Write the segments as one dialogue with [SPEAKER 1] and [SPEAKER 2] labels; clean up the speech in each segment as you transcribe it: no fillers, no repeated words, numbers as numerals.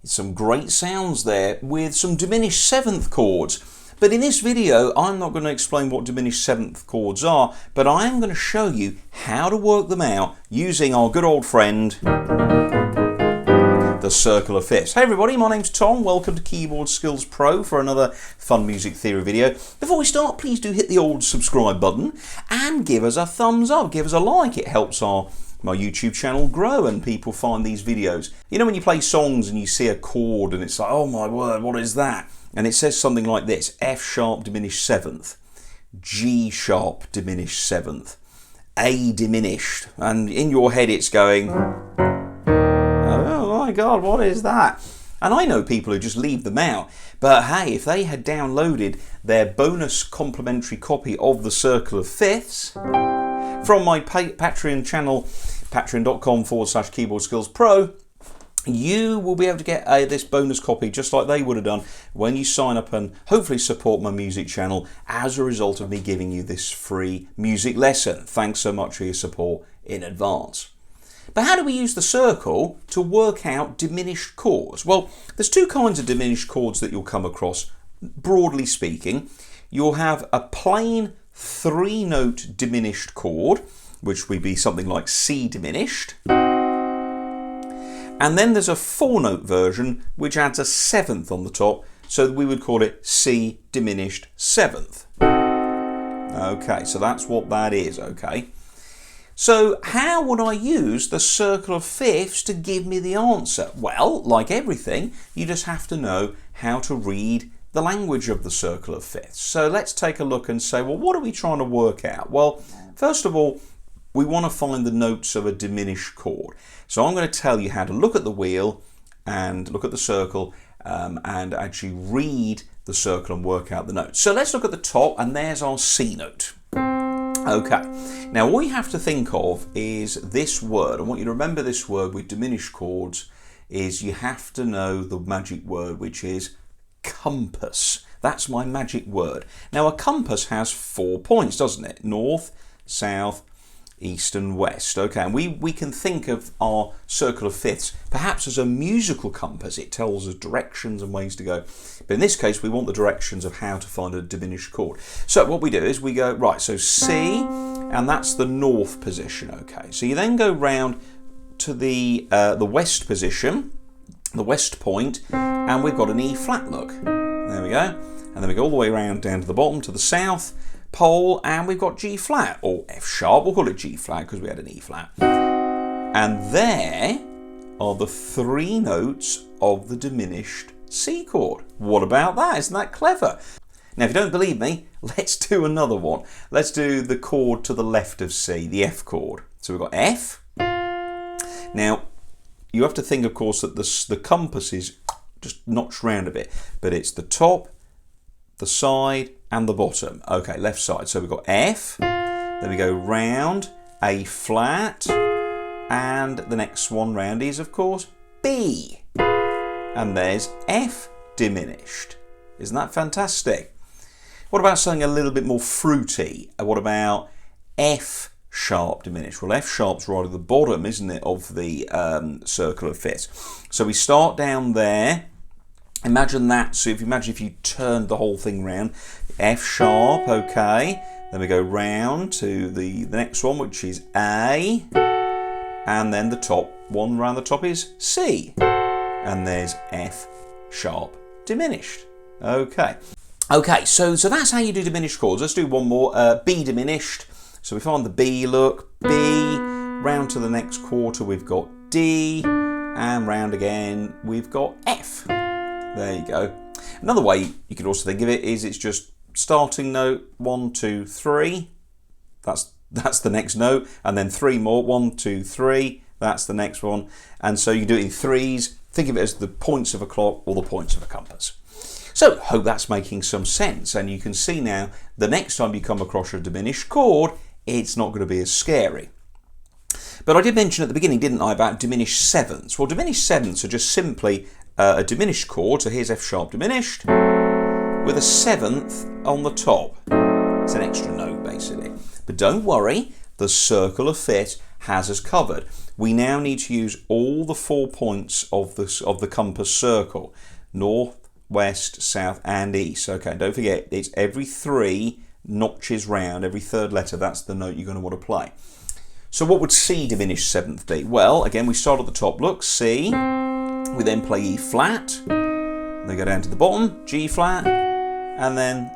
[SPEAKER 1] Some great sounds there with some diminished seventh chords. But in this video, I'm not going to explain what diminished seventh chords are, but I am going to show you how to work them out using our good old friend, the circle of fifths. Hey everybody, my name's Tom. Welcome to Keyboard Skills Pro for another fun music theory video. Before we start, please do hit the old subscribe button and give us a thumbs up, give us a like. It helps my YouTube channel grow and people find these videos. You know when you play songs and you see a chord and it's like, oh my word, what is that? And it says something like this: F sharp diminished seventh, G sharp diminished seventh, A diminished, and in your head it's going, oh my god, what is that? And I know people who just leave them out, but hey, if they had downloaded their bonus complimentary copy of the Circle of Fifths from my Patreon channel, patreon.com/keyboardskillspro, you will be able to get this bonus copy just like they would have done when you sign up and hopefully support my music channel as a result of me giving you this free music lesson. Thanks so much for your support in advance. But how do we use the circle to work out diminished chords? Well, there's two kinds of diminished chords that you'll come across, broadly speaking. You'll have a plain 3-note diminished chord, which would be something like C diminished. And then there's a 4-note version, which adds a seventh on the top, so we would call it C diminished seventh. Okay, so that's what that is, okay? So how would I use the circle of fifths to give me the answer? Well, like everything, you just have to know how to read the language of the circle of fifths. So let's take a look and say, well, what are we trying to work out? Well, first of all, we want to find the notes of a diminished chord. So I'm going to tell you how to look at the wheel and look at the circle and actually read the circle and work out the notes. So let's look at the top, and there's our C note. Okay, now all you have to think of is this word. I want you to remember this word with diminished chords is you have to know the magic word, which is compass. That's my magic word. Now a compass has 4 points, doesn't it? North, south, east and west. Okay, and we can think of our circle of fifths perhaps as a musical compass. It tells us directions and ways to go. But in this case, we want the directions of how to find a diminished chord. So what we do is we go, right, so C, and that's the north position, okay. So you then go round to the west position, the west point, and we've got an E flat, look. There we go. And then we go all the way around down to the bottom to the south pole, and we've got G flat, or F sharp, we'll call it G flat because we had an E flat. And there are the 3 notes of the diminished C chord. What about that? Isn't that clever? Now, if you don't believe me, let's do another one. Let's do the chord to the left of C, the F chord. So we've got F. Now, you have to think, of course, that the compass is just notched round a bit, but it's the top, the side, and the bottom. Okay, left side. So we've got F, then we go round, A flat, and the next one round is, of course, B. And there's F diminished. Isn't that fantastic? What about something a little bit more fruity? What about F sharp diminished? Well, F sharp's right at the bottom, isn't it, of the circle of fifths. So we start down there. Imagine that. So imagine if you turned the whole thing round. F sharp, okay. Then we go round to the next one, which is A. And then the top one round the top is C. And there's F sharp diminished. Okay. Okay, so that's how you do diminished chords. Let's do one more. B diminished. So we find the B, look, B. Round to the next quarter, we've got D. And round again, we've got F. There you go. Another way you could also think of it is it's just starting note 1, 2, 3. That's the next note, and then 3 more. 1, 2, 3. That's the next one. And so you do it in threes. Think of it as the points of a clock or the points of a compass. So hope that's making some sense, and you can see now the next time you come across a diminished chord, it's not going to be as scary. But I did mention at the beginning, didn't I, about diminished sevenths? Well, diminished sevenths are just simply a diminished chord. So here's F sharp diminished with a seventh on the top. It's an extra note basically. But don't worry, the circle of fifths has us covered. We now need to use all the 4 points of the compass circle: north, west, south and east. Okay, don't forget, it's every 3 notches round, every third letter, that's the note you're going to want to play. So what would C diminished seventh be? Well, again, we start at the top. Look, C, we then play E flat, they go down to the bottom, G flat, and then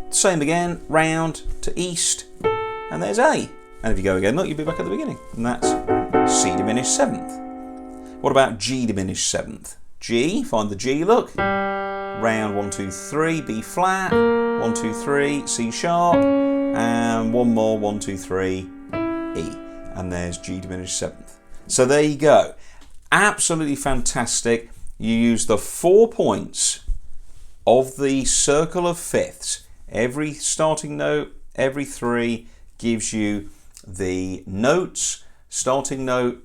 [SPEAKER 1] same again, round to east, and there's A. And if you go again, look, you'll be back at the beginning, and that's C diminished seventh. What about G diminished seventh? G, find the G, look, round 1, 2, 3, B flat, 1, 2, 3, C sharp, and one more, 1, 2, 3, E. And there's G diminished seventh. So there you go. Absolutely fantastic. You use the 4 points of the circle of fifths. Every starting note, every 3 gives you the notes. Starting note,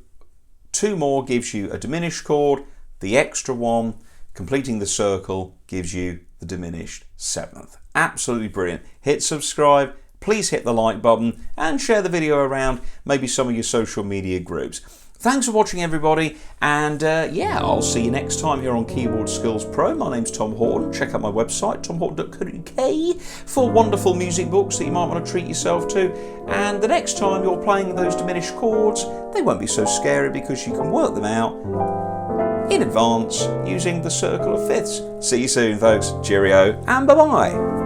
[SPEAKER 1] 2 more gives you a diminished chord. The extra one, completing the circle, gives you the diminished seventh. Absolutely brilliant. Hit subscribe. Please hit the like button and share the video around maybe some of your social media groups. Thanks for watching, everybody, and yeah, I'll see you next time here on Keyboard Skills Pro. My name's Tom Horton. Check out my website, tomhorton.co.uk, for wonderful music books that you might want to treat yourself to. And the next time you're playing those diminished chords, they won't be so scary because you can work them out in advance using the circle of fifths. See you soon, folks. Cheerio and bye-bye.